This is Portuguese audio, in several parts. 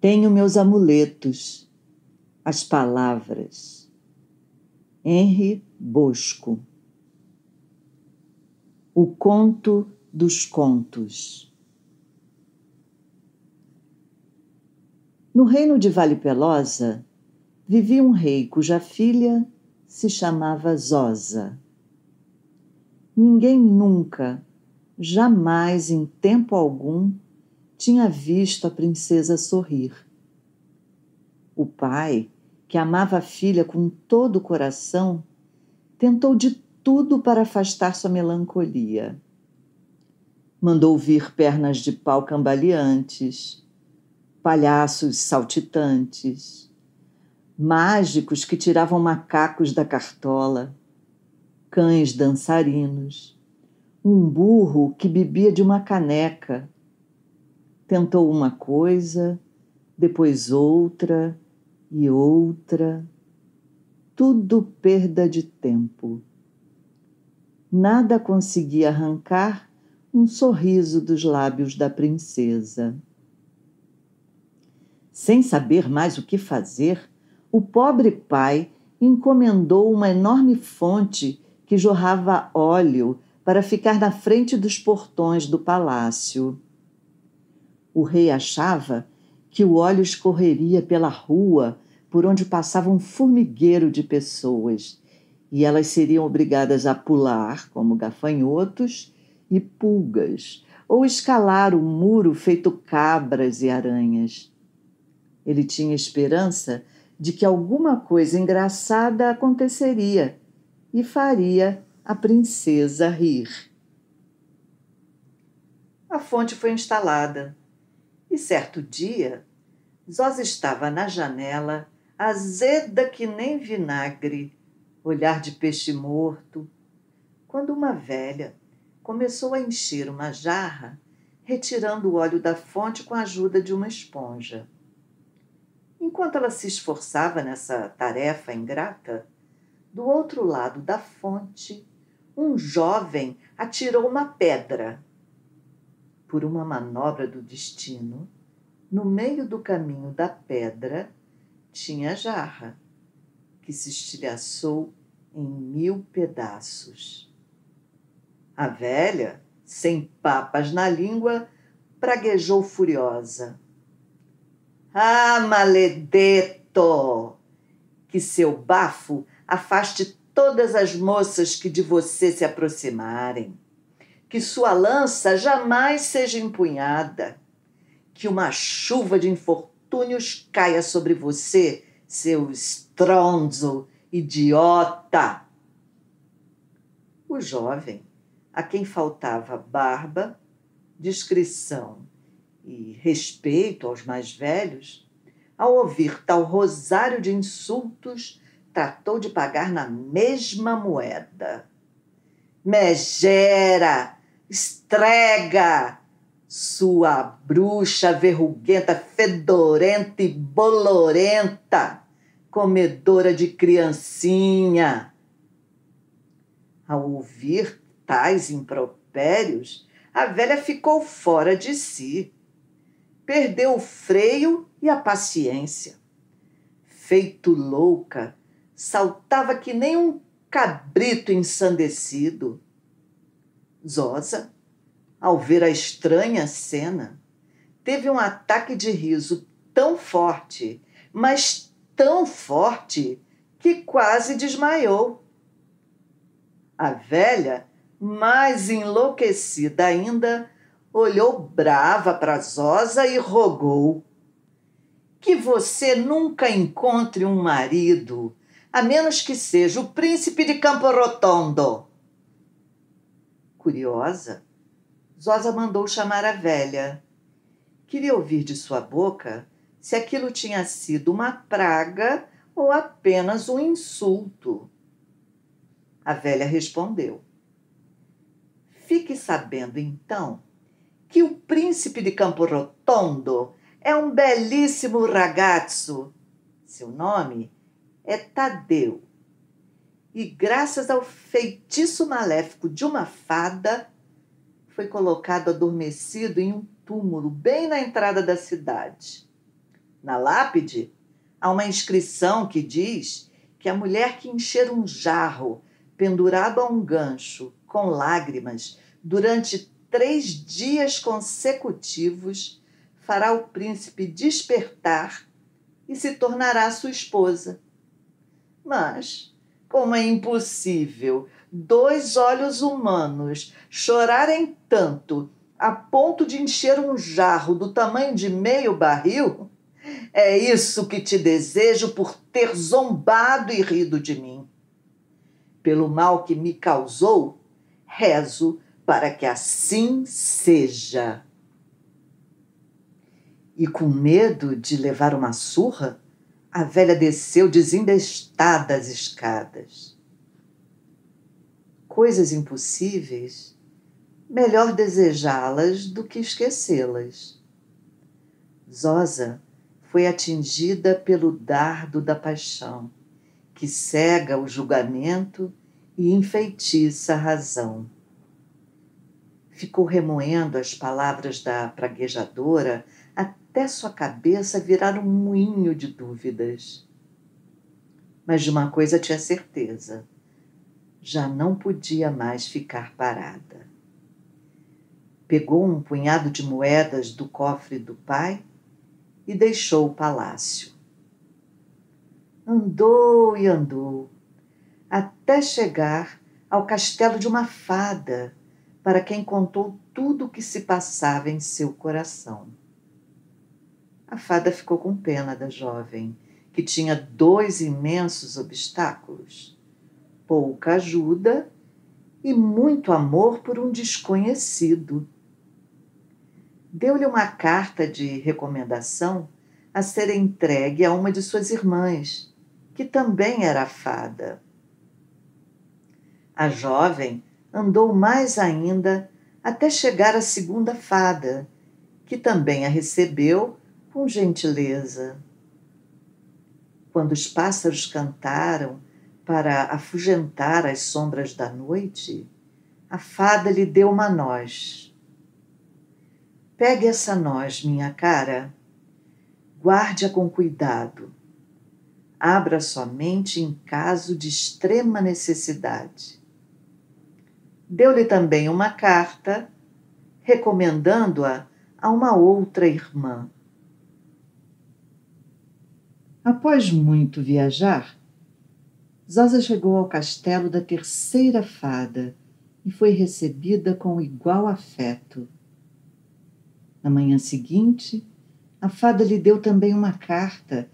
Tenho meus amuletos, as palavras. Henri Bosco. O conto dos contos. No reino de Vale Pelosa, vivia um rei cuja filha se chamava Zosa. Ninguém nunca, jamais, em tempo algum, tinha visto a princesa sorrir. O pai, que amava a filha com todo o coração, tentou de tudo para afastar sua melancolia. Mandou vir pernas de pau cambaleantes, palhaços saltitantes, mágicos que tiravam macacos da cartola, cães dançarinos, um burro que bebia de uma caneca. Tentou uma coisa, depois outra e outra. Tudo perda de tempo. Nada conseguia arrancar um sorriso dos lábios da princesa. Sem saber mais o que fazer, o pobre pai encomendou uma enorme fonte que jorrava óleo para ficar na frente dos portões do palácio. O rei achava que o óleo escorreria pela rua por onde passava um formigueiro de pessoas, e elas seriam obrigadas a pular, como gafanhotos e pulgas, ou escalar o muro feito cabras e aranhas. Ele tinha esperança de que alguma coisa engraçada aconteceria e faria a princesa rir. A fonte foi instalada. E certo dia, Zosa estava na janela, azeda que nem vinagre, olhar de peixe morto, quando uma velha começou a encher uma jarra, retirando o óleo da fonte com a ajuda de uma esponja. Enquanto ela se esforçava nessa tarefa ingrata, do outro lado da fonte, um jovem atirou uma pedra. Por uma manobra do destino, no meio do caminho da pedra tinha a jarra, que se estilhaçou em 1000 pedaços. A velha, sem papas na língua, praguejou furiosa. Ah, maledeto! Que seu bafo afaste todas as moças que de você se aproximarem. Que sua lança jamais seja empunhada. Que uma chuva de infortúnios caia sobre você, seu estronzo, idiota. O jovem, a quem faltava barba, discrição e respeito aos mais velhos, ao ouvir tal rosário de insultos, tratou de pagar na mesma moeda. Megera! Estrega! Sua bruxa verruguenta, fedorenta e bolorenta, comedora de criancinha. Ao ouvir tais impropérios, a velha ficou fora de si. Perdeu o freio e a paciência. Feito louca, saltava que nem um cabrito ensandecido. Zosa, ao ver a estranha cena, teve um ataque de riso tão forte, mas tão forte, que quase desmaiou. A velha, mais enlouquecida ainda, olhou brava para Zosa e rogou: que você nunca encontre um marido, a menos que seja o príncipe de Campo Rotondo. Curiosa, Zosa mandou chamar a velha. Queria ouvir de sua boca se aquilo tinha sido uma praga ou apenas um insulto. A velha respondeu: fique sabendo, então, que o príncipe de Campo Rotondo é um belíssimo ragazzo. Seu nome é Tadeu. E graças ao feitiço maléfico de uma fada, foi colocado adormecido em um túmulo bem na entrada da cidade. Na lápide, há uma inscrição que diz que a mulher que encher um jarro pendurado a um gancho com lágrimas durante 3 dias consecutivos fará o príncipe despertar e se tornará sua esposa. Mas, como é impossível 2 olhos humanos chorarem tanto a ponto de encher um jarro do tamanho de meio barril, é isso que te desejo por ter zombado e rido de mim. Pelo mal que me causou, rezo para que assim seja. E com medo de levar uma surra, a velha desceu desembestada as escadas. Coisas impossíveis, melhor desejá-las do que esquecê-las. Zosa foi atingida pelo dardo da paixão, que cega o julgamento e enfeitiça a razão. Ficou remoendo as palavras da praguejadora até sua cabeça virar um moinho de dúvidas. Mas de uma coisa tinha certeza: já não podia mais ficar parada. Pegou um punhado de moedas do cofre do pai e deixou o palácio. Andou e andou, até chegar ao castelo de uma fada, para quem contou tudo o que se passava em seu coração. A fada ficou com pena da jovem, que tinha 2 imensos obstáculos: pouca ajuda e muito amor por um desconhecido. Deu-lhe uma carta de recomendação a ser entregue a uma de suas irmãs, que também era fada. A jovem andou mais ainda até chegar à segunda fada, que também a recebeu com gentileza. Quando os pássaros cantaram para afugentar as sombras da noite, a fada lhe deu uma noz. Pegue essa noz, minha cara, guarde-a com cuidado. Abra somente em caso de extrema necessidade. Deu-lhe também uma carta, recomendando-a a uma outra irmã. Após muito viajar, Zosa chegou ao castelo da terceira fada e foi recebida com igual afeto. Na manhã seguinte, a fada lhe deu também uma carta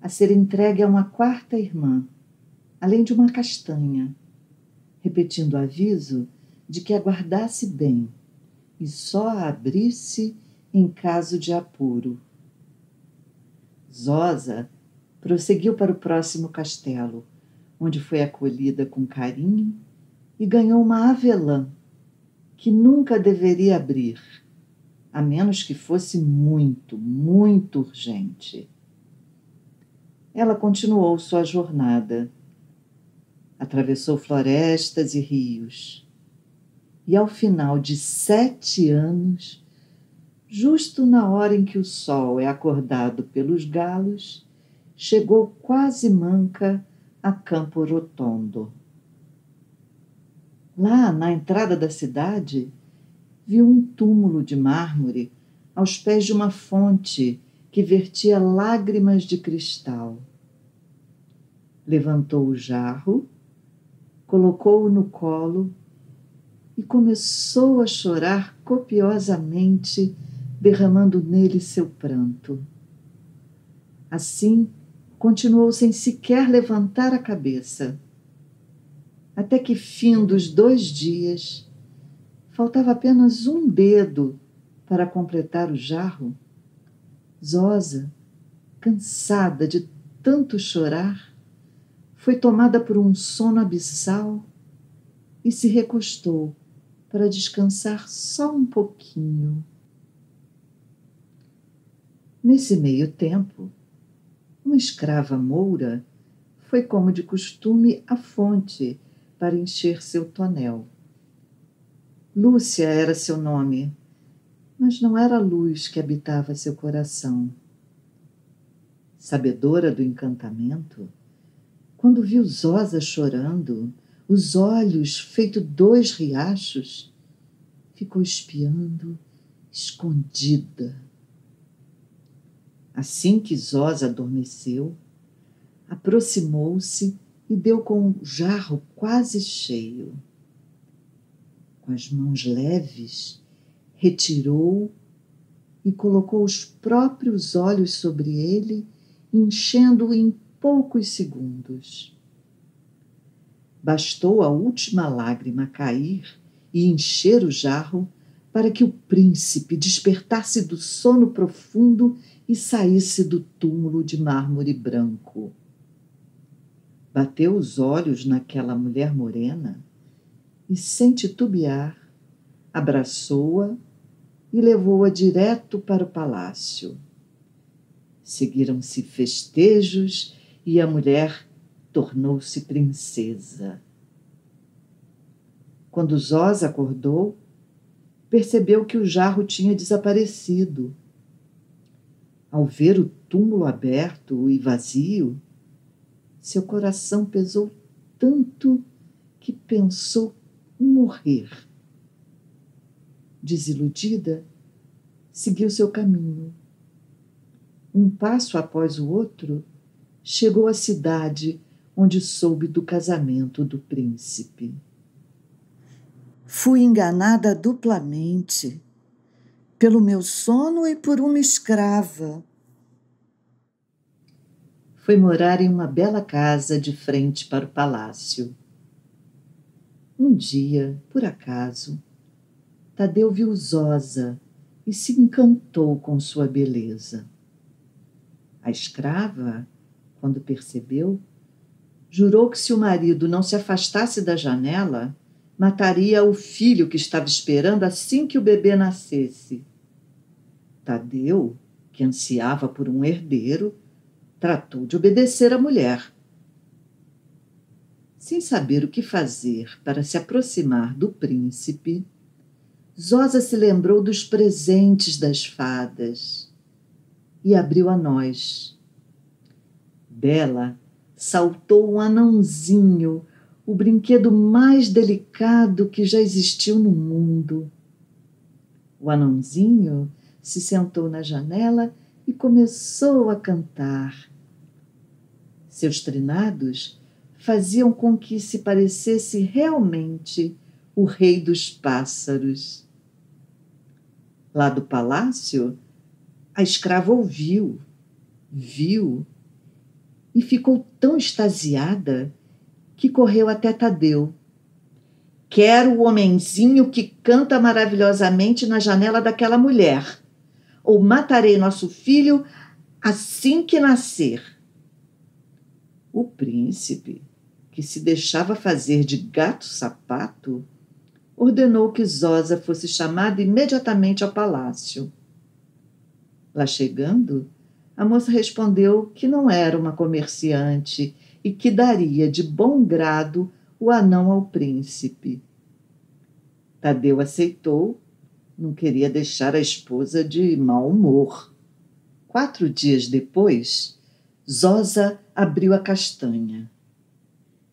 a ser entregue a uma quarta irmã, além de uma castanha, repetindo o aviso de que aguardasse bem e só a abrisse em caso de apuro. Zosa prosseguiu para o próximo castelo, onde foi acolhida com carinho e ganhou uma avelã, que nunca deveria abrir, a menos que fosse muito, muito urgente. Ela continuou sua jornada. Atravessou florestas e rios. E ao final de 7 anos, justo na hora em que o sol é acordado pelos galos, chegou quase manca a Campo Rotondo. Lá, na entrada da cidade, viu um túmulo de mármore aos pés de uma fonte que vertia lágrimas de cristal. Levantou o jarro, colocou-o no colo e começou a chorar copiosamente, derramando nele seu pranto. Assim, continuou sem sequer levantar a cabeça, até que, findos 2 dias, faltava apenas um dedo para completar o jarro. Zosa, cansada de tanto chorar, foi tomada por um sono abissal e se recostou para descansar só um pouquinho. Nesse meio tempo, uma escrava moura foi, como de costume, à fonte para encher seu tonel. Lúcia era seu nome, mas não era a luz que habitava seu coração. sabedora do encantamento, quando viu Zosa chorando, os olhos feito 2 riachos, ficou espiando, escondida. Assim que Zosa adormeceu, aproximou-se e deu com o jarro quase cheio. Com as mãos leves, retirou e colocou os próprios olhos sobre ele, enchendo-o em poucos segundos. Bastou a última lágrima cair e encher o jarro para que o príncipe despertasse do sono profundo e saísse do túmulo de mármore branco. Bateu os olhos naquela mulher morena e, sem titubear, abraçou-a e levou-a direto para o palácio. Seguiram-se festejos e a mulher tornou-se princesa. Quando Zosa acordou, percebeu que o jarro tinha desaparecido. Ao ver o túmulo aberto e vazio, seu coração pesou tanto que pensou em morrer. Desiludida, seguiu seu caminho. Um passo após o outro, chegou à cidade onde soube do casamento do príncipe. Fui enganada duplamente, pelo meu sono e por uma escrava. Foi morar em uma bela casa de frente para o palácio. Um dia, por acaso, Tadeu viu Zosa e se encantou com sua beleza. A escrava, quando percebeu, jurou que se o marido não se afastasse da janela, mataria o filho que estava esperando assim que o bebê nascesse. Tadeu, que ansiava por um herdeiro, tratou de obedecer à mulher. Sem saber o que fazer para se aproximar do príncipe, Zosa se lembrou dos presentes das fadas e abriu a noz. Dela saltou um anãozinho, o brinquedo mais delicado que já existiu no mundo. O anãozinho se sentou na janela e começou a cantar. Seus trinados faziam com que se parecesse realmente o rei dos pássaros. Lá do palácio, a escrava ouviu, viu e ficou tão extasiada que correu até Tadeu. Quero o homenzinho que canta maravilhosamente na janela daquela mulher, ou matarei nosso filho assim que nascer. O príncipe, que se deixava fazer de gato-sapato, ordenou que Zosa fosse chamada imediatamente ao palácio. Lá chegando, a moça respondeu que não era uma comerciante e que daria de bom grado o anão ao príncipe. Tadeu aceitou, não queria deixar a esposa de mau humor. 4 dias depois, Zosa abriu a castanha.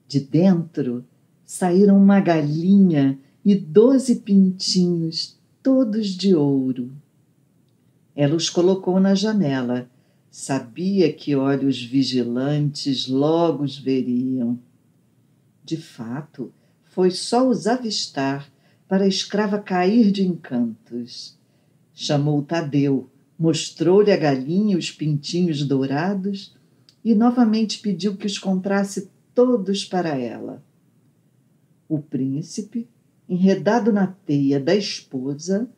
De dentro saíram uma galinha e 12 pintinhos, todos de ouro. Ela os colocou na janela. Sabia que olhos vigilantes logo os veriam. De fato, foi só os avistar para a escrava cair de encantos. Chamou Tadeu, mostrou-lhe a galinha e os pintinhos dourados e novamente pediu que os comprasse todos para ela. O príncipe, enredado na teia da esposa,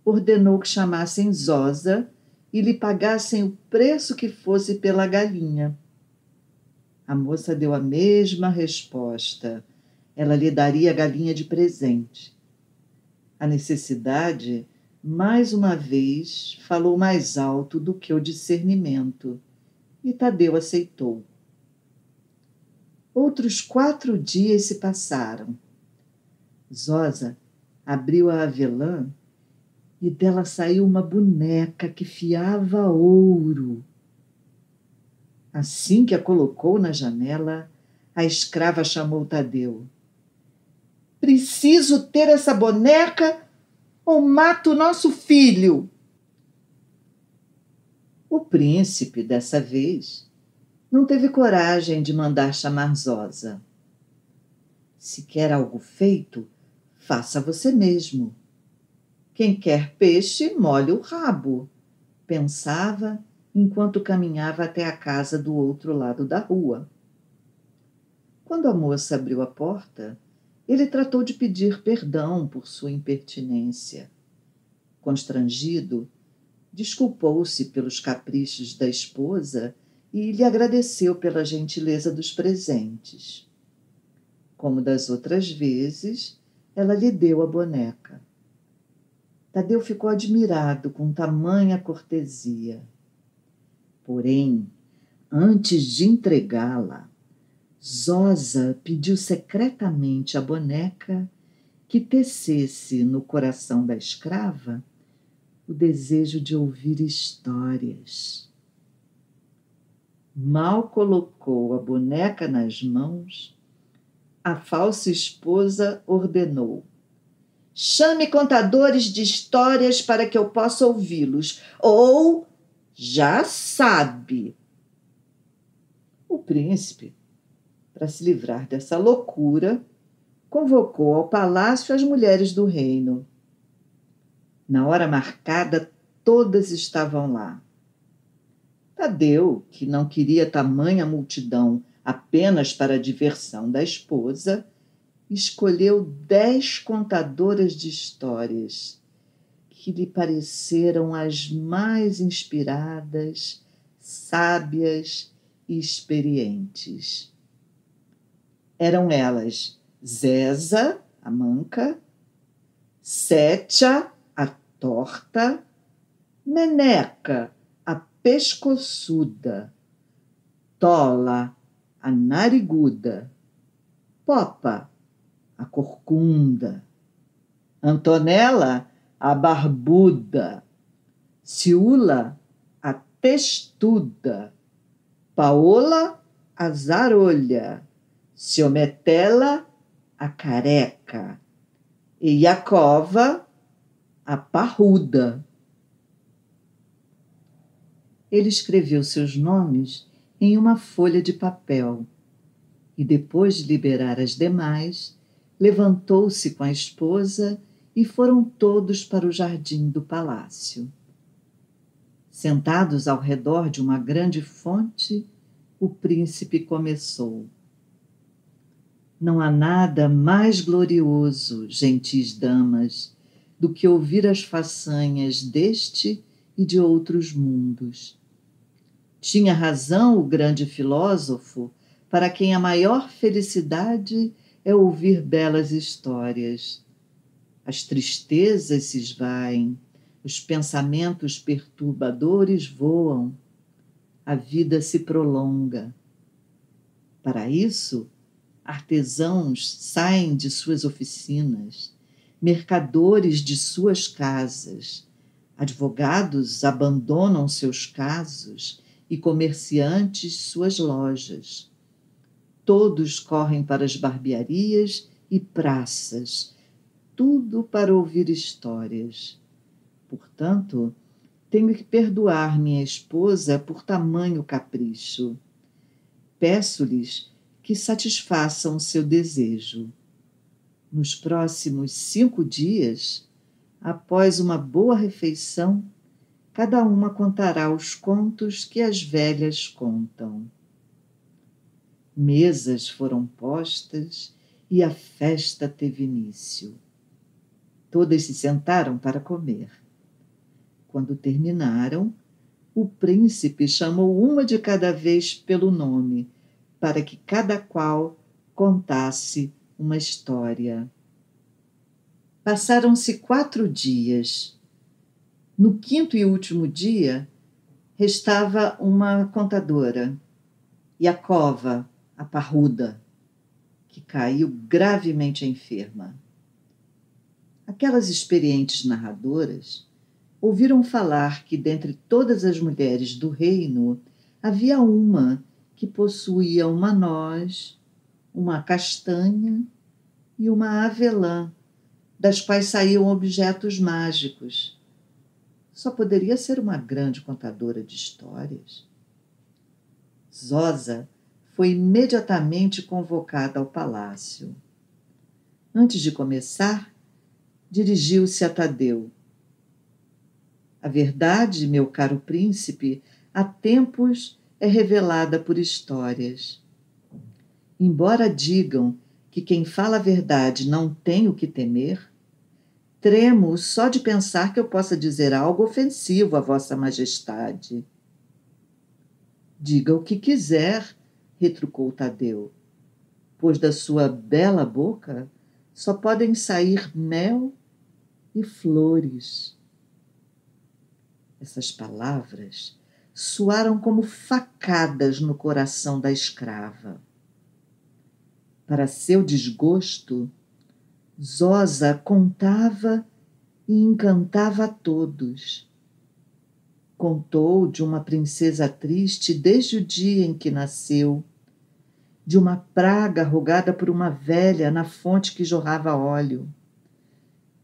ordenou que chamassem Zosa e lhe pagassem o preço que fosse pela galinha. A moça deu a mesma resposta. Ela lhe daria a galinha de presente. A necessidade, mais uma vez, falou mais alto do que o discernimento, e Tadeu aceitou. Outros 4 dias se passaram. Zosa abriu a avelã e dela saiu uma boneca que fiava ouro. Assim que a colocou na janela, a escrava chamou Tadeu. Preciso ter essa boneca ou mato nosso filho. O príncipe, dessa vez, não teve coragem de mandar chamar Zosa. Se quer algo feito, faça você mesmo. Quem quer peixe, molhe o rabo, pensava enquanto caminhava até a casa do outro lado da rua. Quando a moça abriu a porta, ele tratou de pedir perdão por sua impertinência. Constrangido, desculpou-se pelos caprichos da esposa e lhe agradeceu pela gentileza dos presentes. Como das outras vezes, ela lhe deu a boneca. Tadeu ficou admirado com tamanha cortesia. Porém, antes de entregá-la, Zosa pediu secretamente à boneca que tecesse no coração da escrava o desejo de ouvir histórias. Mal colocou a boneca nas mãos, a falsa esposa ordenou: chame contadores de histórias para que eu possa ouvi-los, ou já sabe. O príncipe, para se livrar dessa loucura, convocou ao palácio as mulheres do reino. Na hora marcada, todas estavam lá. Tadeu, que não queria tamanha multidão apenas para a diversão da esposa, escolheu 10 contadoras de histórias que lhe pareceram as mais inspiradas, sábias e experientes. Eram elas Zeza, a manca, Sétia, a torta, Meneca, a pescoçuda, Tola, a nariguda, Popa, a corcunda, Antonella, a barbuda, Ciula, a testuda, Paola, a zarolha, Ciometela, a careca, e Iacova, a parruda. Ele escreveu seus nomes em uma folha de papel e, depois de liberar as demais, levantou-se com a esposa e foram todos para o jardim do palácio. Sentados ao redor de uma grande fonte, o príncipe começou: não há nada mais glorioso, gentis damas, do que ouvir as façanhas deste e de outros mundos. Tinha razão o grande filósofo, para quem a maior felicidade é ouvir belas histórias. As tristezas se esvaem, os pensamentos perturbadores voam, a vida se prolonga. Para isso, artesãos saem de suas oficinas, mercadores de suas casas, advogados abandonam seus casos e comerciantes suas lojas. Todos correm para as barbearias e praças, tudo para ouvir histórias. Portanto, tenho que perdoar minha esposa por tamanho capricho. Peço-lhes que satisfaçam o seu desejo. Nos próximos 5 dias, após uma boa refeição, cada uma contará os contos que as velhas contam. Mesas foram postas e a festa teve início. Todas se sentaram para comer. Quando terminaram, o príncipe chamou uma de cada vez pelo nome, para que cada qual contasse uma história. Passaram-se 4 dias. No 5º e último dia, restava uma contadora, Iacova, a parruda, que caiu gravemente enferma. Aquelas experientes narradoras ouviram falar que, dentre todas as mulheres do reino, havia uma que possuía uma noz, uma castanha e uma avelã, das quais saíam objetos mágicos. Só poderia ser uma grande contadora de histórias. Zosa foi imediatamente convocada ao palácio. Antes de começar, dirigiu-se a Tadeu. A verdade, meu caro príncipe, há tempos é revelada por histórias. Embora digam que quem fala a verdade não tem o que temer, tremo só de pensar que eu possa dizer algo ofensivo a Vossa Majestade. Diga o que quiser, retrucou Tadeu, pois da sua bela boca só podem sair mel e flores. Essas palavras soaram como facadas no coração da escrava. Para seu desgosto, Zosa contava e encantava a todos. Contou de uma princesa triste desde o dia em que nasceu, de uma praga rogada por uma velha na fonte que jorrava óleo,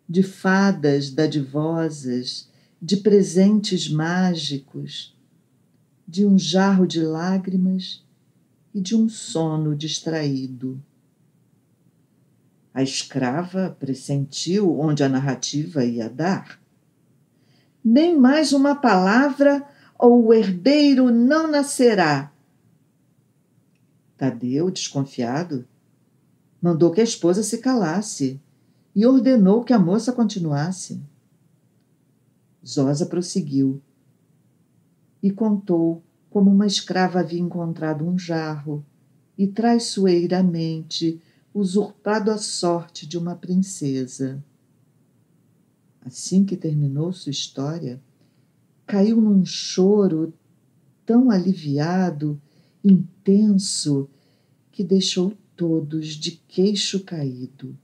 de fadas dadivosas, de presentes mágicos, de um jarro de lágrimas e de um sono distraído. A escrava pressentiu onde a narrativa ia dar. Nem mais uma palavra ou o herdeiro não nascerá. Tadeu, desconfiado, mandou que a esposa se calasse e ordenou que a moça continuasse. Zosa prosseguiu e contou como uma escrava havia encontrado um jarro e traiçoeiramente usurpado a sorte de uma princesa. Assim que terminou sua história, caiu num choro tão aliviado, intenso, que deixou todos de queixo caído.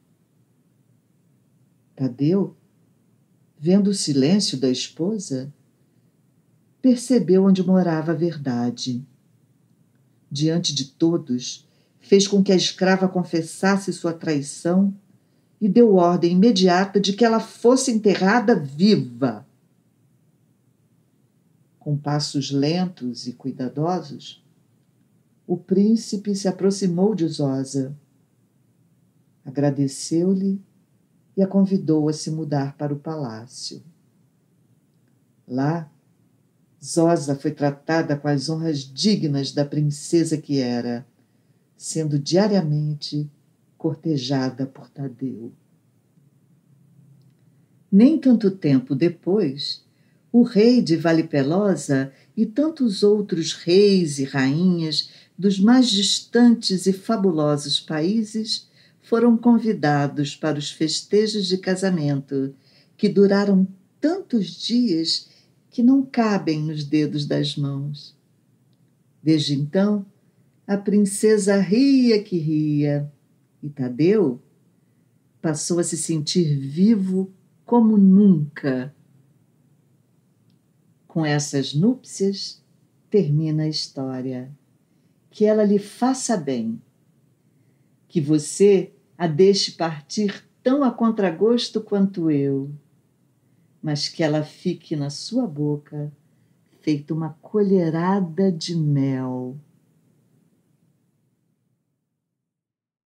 Tadeu, vendo o silêncio da esposa, percebeu onde morava a verdade. Diante de todos, fez com que a escrava confessasse sua traição e deu ordem imediata de que ela fosse enterrada viva. Com passos lentos e cuidadosos, o príncipe se aproximou de Zosa, agradeceu-lhe e a convidou a se mudar para o palácio. Lá, Zosa foi tratada com as honras dignas da princesa que era, sendo diariamente cortejada por Tadeu. Nem tanto tempo depois, o rei de Valipelosa e tantos outros reis e rainhas dos mais distantes e fabulosos países foram convidados para os festejos de casamento, que duraram tantos dias que não cabem nos dedos das mãos. Desde então, a princesa ria que ria, e Tadeu passou a se sentir vivo como nunca. Com essas núpcias, termina a história. Que ela lhe faça bem. Que você a deixe partir tão a contragosto quanto eu, mas que ela fique na sua boca feito uma colherada de mel.